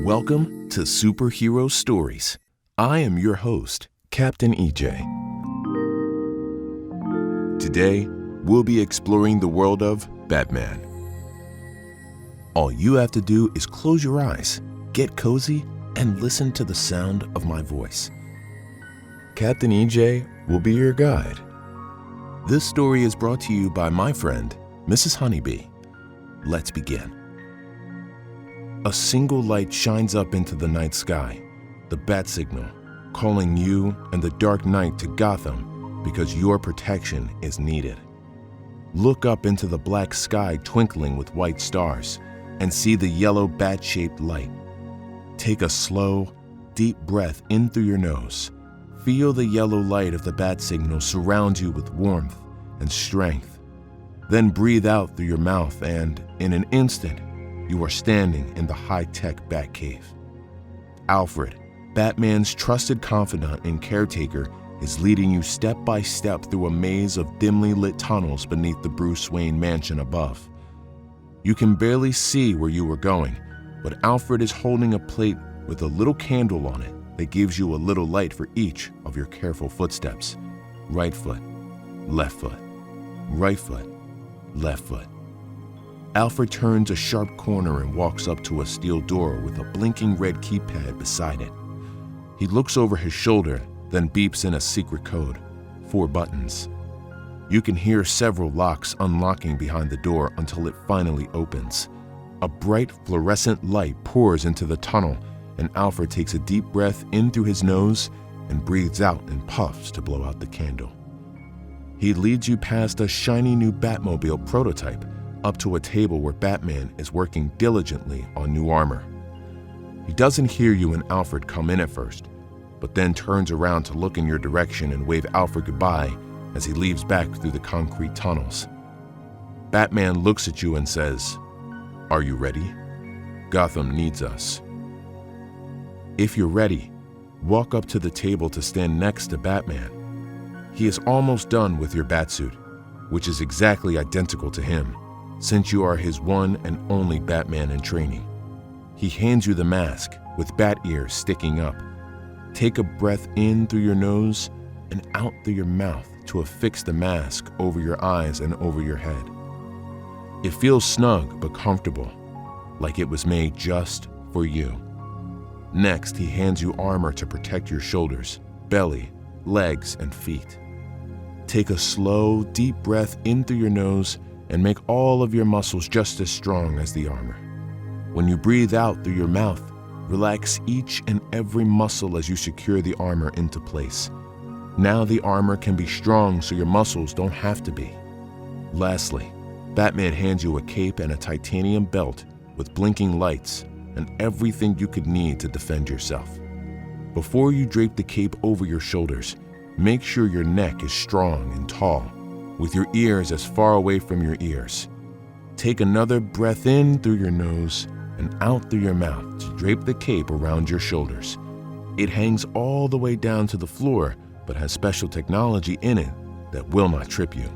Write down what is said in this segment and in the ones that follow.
Welcome to Superhero Stories. I am your host, Captain EJ. Today, we'll be exploring the world of Batman. All you have to do is close your eyes, get cozy, and listen to the sound of my voice. Captain EJ will be your guide. This story is brought to you by my friend, Mrs. Honeybee. Let's begin. A single light shines up into the night sky, the bat signal, calling you and the dark night to Gotham because your protection is needed. Look up into the black sky twinkling with white stars and see the yellow bat-shaped light. Take a slow, deep breath in through your nose. Feel the yellow light of the bat signal surround you with warmth and strength. Then breathe out through your mouth and, in an instant, you are standing in the high-tech Batcave. Alfred, Batman's trusted confidant and caretaker, is leading you step by step through a maze of dimly lit tunnels beneath the Bruce Wayne mansion above. You can barely see where you are going, but Alfred is holding a plate with a little candle on it that gives you a little light for each of your careful footsteps. Right foot, left foot, right foot, left foot. Alfred turns a sharp corner and walks up to a steel door with a blinking red keypad beside it. He looks over his shoulder, then beeps in a secret code, 4 buttons. You can hear several locks unlocking behind the door until it finally opens. A bright fluorescent light pours into the tunnel, and Alfred takes a deep breath in through his nose and breathes out in puffs to blow out the candle. He leads you past a shiny new Batmobile prototype up to a table where Batman is working diligently on new armor. He doesn't hear you and Alfred come in at first, but then turns around to look in your direction and wave Alfred goodbye as he leaves back through the concrete tunnels. Batman looks at you and says, "Are you ready? Gotham needs us." If you're ready, walk up to the table to stand next to Batman. He is almost done with your batsuit, which is exactly identical to him, since you are his one and only Batman in training. He hands you the mask with bat ears sticking up. Take a breath in through your nose and out through your mouth to affix the mask over your eyes and over your head. It feels snug but comfortable, like it was made just for you. Next, he hands you armor to protect your shoulders, belly, legs, and feet. Take a slow, deep breath in through your nose and make all of your muscles just as strong as the armor. When you breathe out through your mouth, relax each and every muscle as you secure the armor into place. Now the armor can be strong so your muscles don't have to be. Lastly, Batman hands you a cape and a titanium belt with blinking lights and everything you could need to defend yourself. Before you drape the cape over your shoulders, make sure your neck is strong and tall, with your ears as far away from your ears. Take another breath in through your nose and out through your mouth to drape the cape around your shoulders. It hangs all the way down to the floor, but has special technology in it that will not trip you.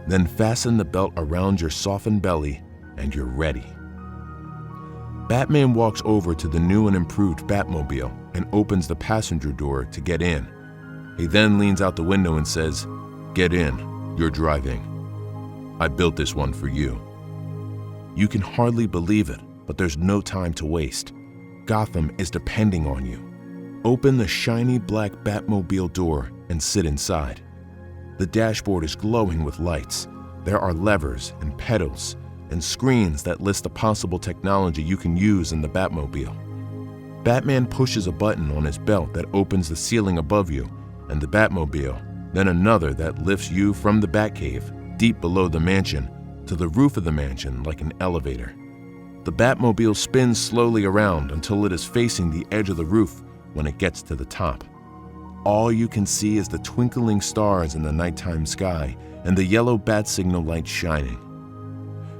Then fasten the belt around your softened belly and you're ready. Batman walks over to the new and improved Batmobile and opens the passenger door to get in. He then leans out the window and says, "Get in. You're driving. I built this one for you." You can hardly believe it, but there's no time to waste. Gotham is depending on you. Open the shiny black Batmobile door and sit inside. The dashboard is glowing with lights. There are levers and pedals and screens that list the possible technology you can use in the Batmobile. Batman pushes a button on his belt that opens the ceiling above you and the Batmobile, then another that lifts you from the Batcave, deep below the mansion, to the roof of the mansion like an elevator. The Batmobile spins slowly around until it is facing the edge of the roof when it gets to the top. All you can see is the twinkling stars in the nighttime sky and the yellow bat signal light shining.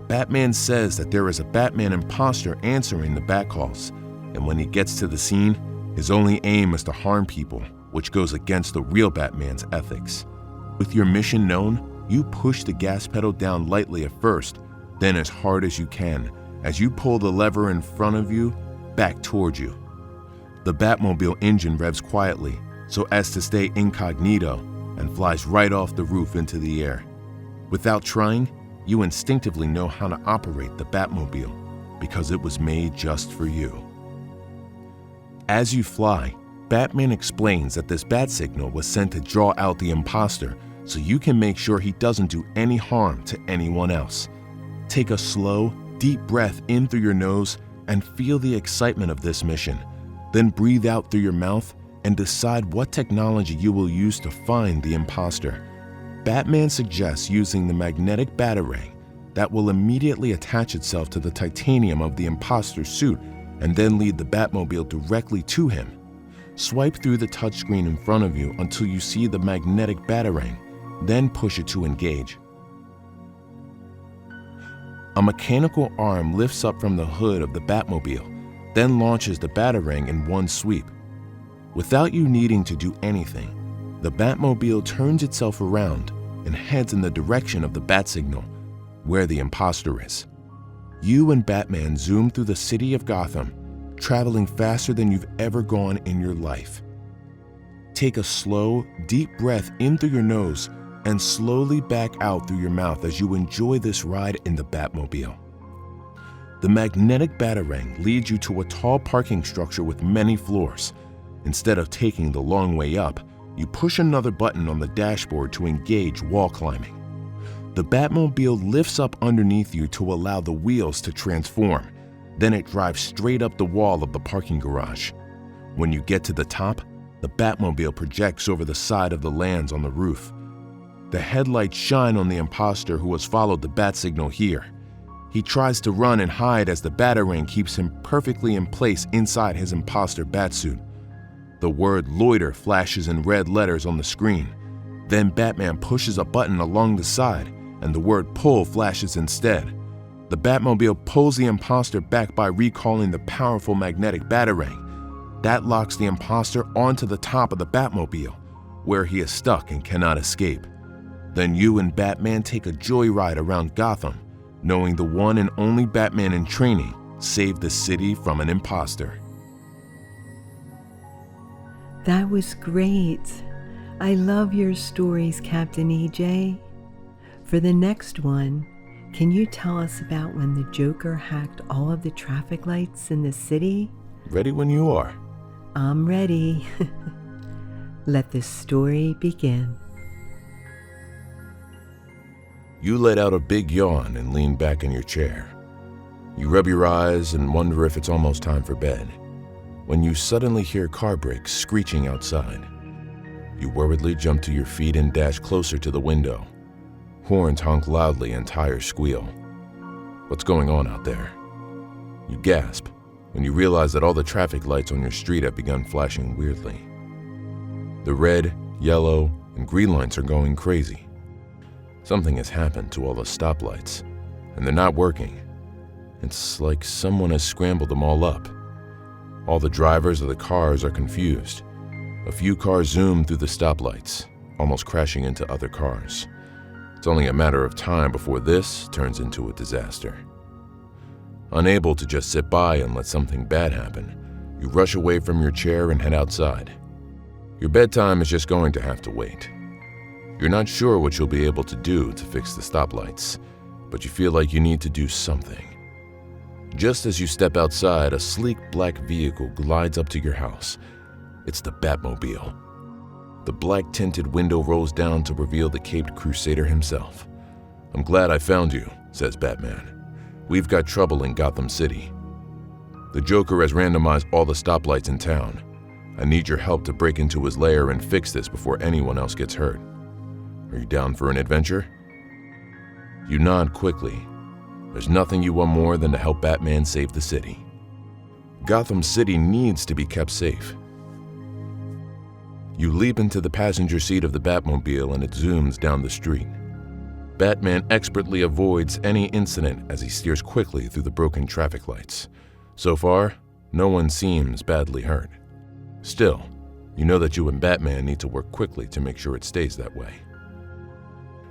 Batman says that there is a Batman imposter answering the bat calls, and when he gets to the scene, his only aim is to harm people, which goes against the real Batman's ethics. With your mission known, you push the gas pedal down lightly at first, then as hard as you can. As you pull the lever in front of you, back toward you. The Batmobile engine revs quietly so as to stay incognito and flies right off the roof into the air. Without trying, you instinctively know how to operate the Batmobile because it was made just for you. As you fly, Batman explains that this bat signal was sent to draw out the imposter so you can make sure he doesn't do any harm to anyone else. Take a slow, deep breath in through your nose and feel the excitement of this mission. Then breathe out through your mouth and decide what technology you will use to find the imposter. Batman suggests using the magnetic batarang that will immediately attach itself to the titanium of the imposter's suit and then lead the Batmobile directly to him. Swipe through the touchscreen in front of you until you see the magnetic batarang, then push it to engage. A mechanical arm lifts up from the hood of the Batmobile, then launches the batarang in one sweep. Without you needing to do anything, the Batmobile turns itself around and heads in the direction of the bat signal, where the imposter is. You and Batman zoom through the city of Gotham, traveling faster than you've ever gone in your life. Take a slow, deep breath in through your nose and slowly back out through your mouth as you enjoy this ride in the Batmobile. The magnetic batarang leads you to a tall parking structure with many floors. Instead of taking the long way up, you push another button on the dashboard to engage wall climbing. The Batmobile lifts up underneath you to allow the wheels to transform. Then it drives straight up the wall of the parking garage. When you get to the top, the Batmobile projects over the side of the lands on the roof. The headlights shine on the imposter who has followed the bat signal here. He tries to run and hide as the batarang keeps him perfectly in place inside his imposter batsuit. The word loiter flashes in red letters on the screen. Then Batman pushes a button along the side and the word pull flashes instead. The Batmobile pulls the imposter back by recalling the powerful magnetic batarang. That locks the imposter onto the top of the Batmobile, where he is stuck and cannot escape. Then you and Batman take a joyride around Gotham, knowing the one and only Batman in training saved the city from an imposter. That was great. I love your stories, Captain EJ. For the next one, can you tell us about when the Joker hacked all of the traffic lights in the city? Ready when you are. I'm ready. Let the story begin. You let out a big yawn and lean back in your chair. You rub your eyes and wonder if it's almost time for bed, when you suddenly hear car brakes screeching outside. You worriedly jump to your feet and dash closer to the window. Horns honk loudly and tires squeal. What's going on out there? You gasp when you realize that all the traffic lights on your street have begun flashing weirdly. The red, yellow, and green lights are going crazy. Something has happened to all the stoplights, and they're not working. It's like someone has scrambled them all up. All the drivers of the cars are confused. A few cars zoom through the stoplights, almost crashing into other cars. It's only a matter of time before this turns into a disaster. Unable to just sit by and let something bad happen, you rush away from your chair and head outside. Your bedtime is just going to have to wait. You're not sure what you'll be able to do to fix the stoplights, but you feel like you need to do something. Just as you step outside, a sleek black vehicle glides up to your house. It's the Batmobile. The black-tinted window rolls down to reveal the caped crusader himself. "I'm glad I found you," says Batman. "We've got trouble in Gotham City. The Joker has randomized all the stoplights in town. I need your help to break into his lair and fix this before anyone else gets hurt. Are you down for an adventure?" You nod quickly. There's nothing you want more than to help Batman save the city. Gotham City needs to be kept safe. You leap into the passenger seat of the Batmobile and it zooms down the street. Batman expertly avoids any incident as he steers quickly through the broken traffic lights. So far, no one seems badly hurt. Still, you know that you and Batman need to work quickly to make sure it stays that way.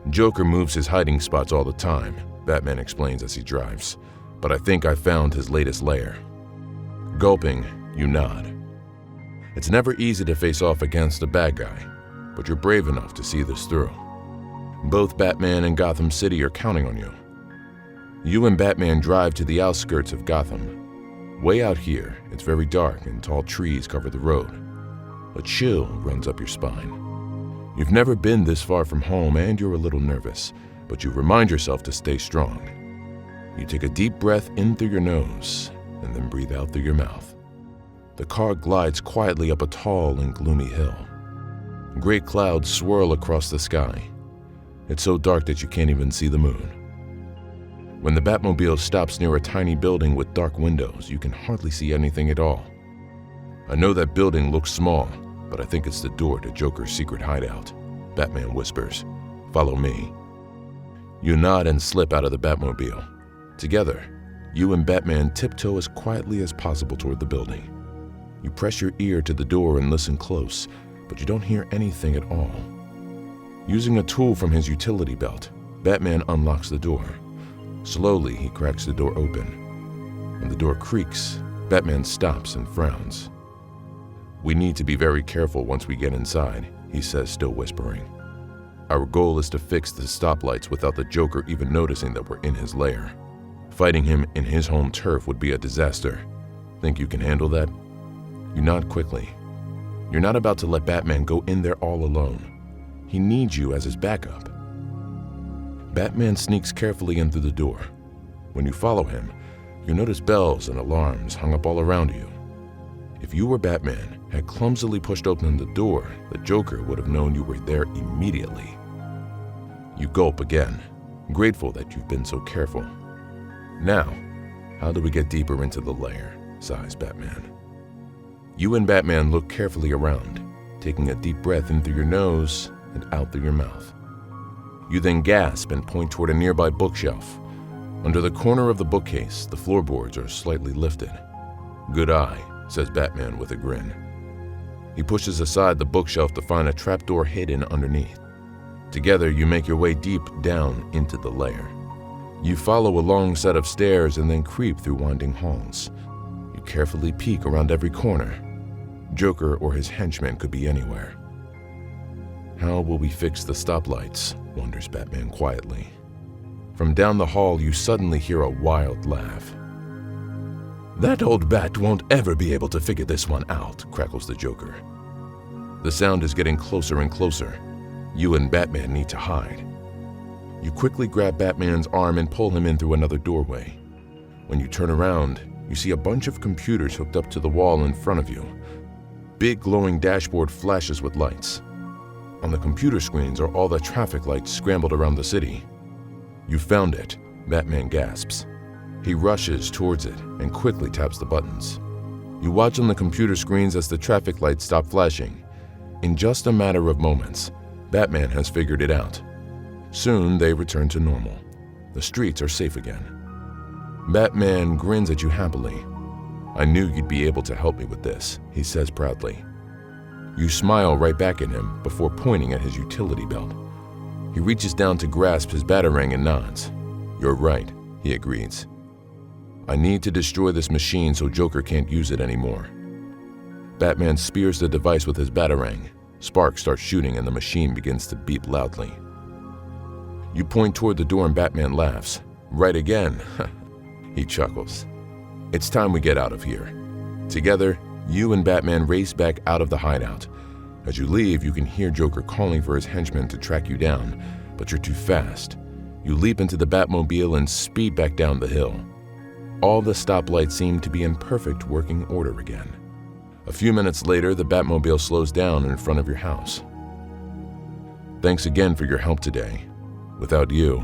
Joker moves his hiding spots all the time, Batman explains as he drives, but I think I found his latest lair. Gulping, you nod. It's never easy to face off against a bad guy, but you're brave enough to see this through. Both Batman and Gotham City are counting on you. You and Batman drive to the outskirts of Gotham. Way out here, it's very dark and tall trees cover the road. A chill runs up your spine. You've never been this far from home and you're a little nervous, but you remind yourself to stay strong. You take a deep breath in through your nose and then breathe out through your mouth. The car glides quietly up a tall and gloomy hill. Great clouds swirl across the sky. It's so dark that you can't even see the moon. When the Batmobile stops near a tiny building with dark windows, you can hardly see anything at all. I know that building looks small, but I think it's the door to Joker's secret hideout. Batman whispers, "Follow me." You nod and slip out of the Batmobile. Together, you and Batman tiptoe as quietly as possible toward the building. You press your ear to the door and listen close, but you don't hear anything at all. Using a tool from his utility belt, Batman unlocks the door. Slowly, he cracks the door open. When the door creaks, Batman stops and frowns. "We need to be very careful once we get inside," he says, still whispering. "Our goal is to fix the stoplights without the Joker even noticing that we're in his lair. Fighting him in his home turf would be a disaster. Think you can handle that?" You nod quickly. You're not about to let Batman go in there all alone. He needs you as his backup. Batman sneaks carefully in through the door. When you follow him, you notice bells and alarms hung up all around you. If you were Batman, had clumsily pushed open the door, the Joker would have known you were there immediately. You gulp again, grateful that you've been so careful. "Now, how do we get deeper into the lair?" sighs Batman. You and Batman look carefully around, taking a deep breath in through your nose and out through your mouth. You then gasp and point toward a nearby bookshelf. Under the corner of the bookcase, the floorboards are slightly lifted. "Good eye," says Batman with a grin. He pushes aside the bookshelf to find a trapdoor hidden underneath. Together, you make your way deep down into the lair. You follow a long set of stairs and then creep through winding halls. You carefully peek around every corner. Joker or his henchmen could be anywhere. "How will we fix the stoplights?" wonders Batman quietly. From down the hall, you suddenly hear a wild laugh. "That old bat won't ever be able to figure this one out," crackles the Joker. The sound is getting closer and closer. You and Batman need to hide. You quickly grab Batman's arm and pull him in through another doorway. When you turn around, you see a bunch of computers hooked up to the wall in front of you. Big glowing dashboard flashes with lights. On the computer screens are all the traffic lights scrambled around the city. "You found it," Batman gasps. He rushes towards it and quickly taps the buttons. You watch on the computer screens as the traffic lights stop flashing. In just a matter of moments, Batman has figured it out. Soon they return to normal. The streets are safe again. Batman grins at you happily. "I knew you'd be able to help me with this," he says proudly. You smile right back at him before pointing at his utility belt. He reaches down to grasp his batarang and nods. "You're right," he agrees. "I need to destroy this machine so Joker can't use it anymore." Batman spears the device with his batarang. Sparks start shooting and the machine begins to beep loudly. You point toward the door and Batman laughs. "Right again." He chuckles. "It's time we get out of here." Together, you and Batman race back out of the hideout. As you leave, you can hear Joker calling for his henchmen to track you down, but you're too fast. You leap into the Batmobile and speed back down the hill. All the stoplights seem to be in perfect working order again. A few minutes later, the Batmobile slows down in front of your house. "Thanks again for your help today. Without you,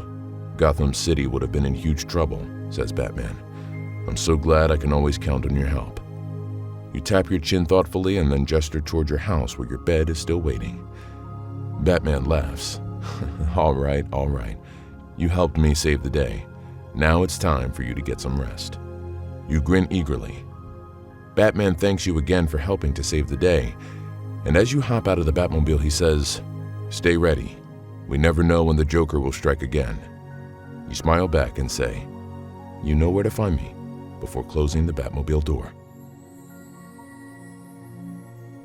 Gotham City would have been in huge trouble," says Batman. "I'm so glad I can always count on your help." You tap your chin thoughtfully and then gesture toward your house where your bed is still waiting. Batman laughs. All right. You helped me save the day. Now it's time for you to get some rest." You grin eagerly. Batman thanks you again for helping to save the day, and as you hop out of the Batmobile, he says, "Stay ready. We never know when the Joker will strike again." You smile back and say, "You know where to find me," before closing the Batmobile door.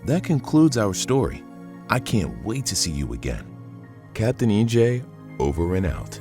That concludes our story. I can't wait to see you again. Captain EJ, over and out.